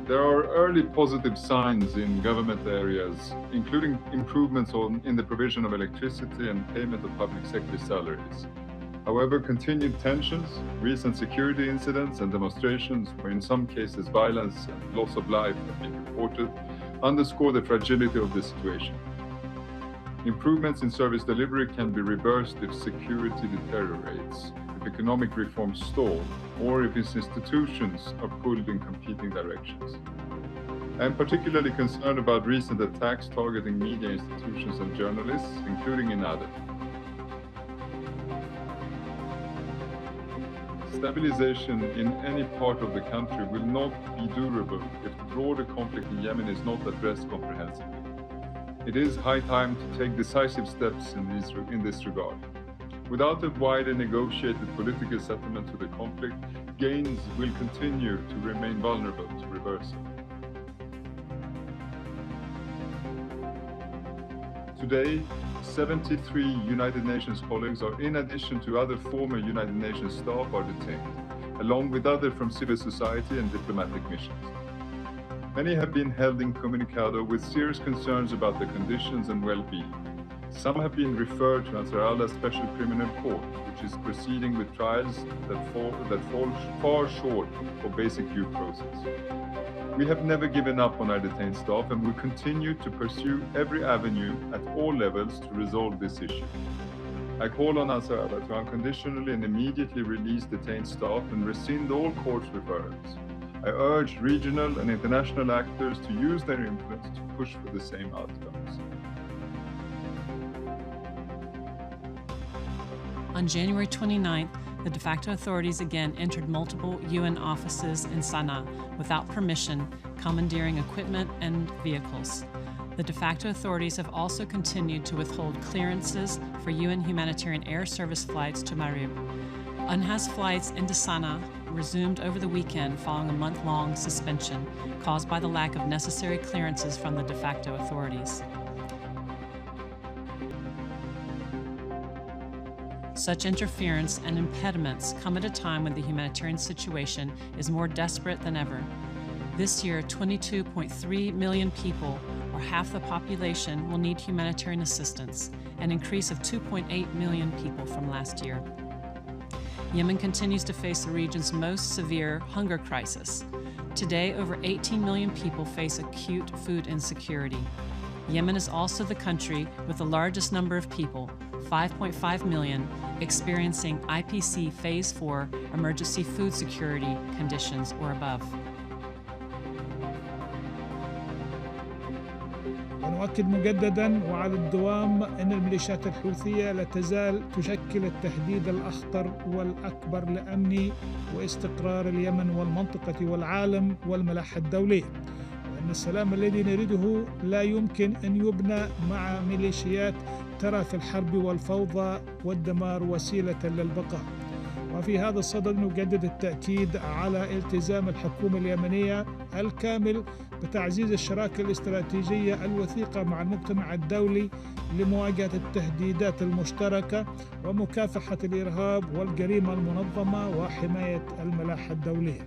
There are early positive signs in government areas, including improvements in the provision of electricity and payment of public sector salaries. However, continued tensions, recent security incidents and demonstrations, where in some cases violence and loss of life have been reported, underscore the fragility of the situation. Improvements in service delivery can be reversed if security deteriorates, if economic reforms stall, or if its institutions are pulled in competing directions. I am particularly concerned about recent attacks targeting media institutions and journalists, including in Aden. Stabilization in any part of the country will not be durable if the broader conflict in Yemen is not addressed comprehensively. It is high time to take decisive steps in this regard. Without a wider negotiated political settlement to the conflict, gains will continue to remain vulnerable to reversal. Today, 73 United Nations colleagues, in addition to other former United Nations staff, are detained, along with others from civil society and diplomatic missions. Many have been held incommunicado with serious concerns about their conditions and well-being. Some have been referred to Ansar Allah Special Criminal Court, which is proceeding with trials that fall far short of basic due process. We have never given up on our detained staff and will continue to pursue every avenue at all levels to resolve this issue. I call on Ansar Allah to unconditionally and immediately release detained staff and rescind all court referrals. I urge regional and international actors to use their influence to push for the same outcomes. On January 29th, the de facto authorities again entered multiple UN offices in Sanaa without permission, commandeering equipment and vehicles. The de facto authorities have also continued to withhold clearances for UN humanitarian air service flights to Marib. UNHA's flights into Sanaa resumed over the weekend following a month-long suspension caused by the lack of necessary clearances from the de facto authorities. Such interference and impediments come at a time when the humanitarian situation is more desperate than ever. This year, 22.3 million people, or half the population, will need humanitarian assistance, an increase of 2.8 million people from last year. Yemen continues to face the region's most severe hunger crisis. Today, over 18 million people face acute food insecurity. Yemen is also the country with the largest number of people, 5.5 million, experiencing IPC Phase 4 emergency food security conditions or above. ونؤكد مجددا وعلى الدوام أن الميليشيات الحوثية لا تزال تشكل التهديد الأخطر والأكبر لأمن واستقرار اليمن والمنطقة والعالم والملاحة الدولية، وأن السلام الذي نريده لا يمكن أن يبنى مع ميليشيات ترى في الحرب والفوضى والدمار وسيلة للبقاء. وفي هذا الصدد نجدد التأكيد على التزام الحكومة اليمنية الكامل بتعزيز الشراكة الاستراتيجية الوثيقة مع المجتمع الدولي لمواجهة التهديدات المشتركة ومكافحة الإرهاب والجريمة المنظمة وحماية الملاحة الدولية.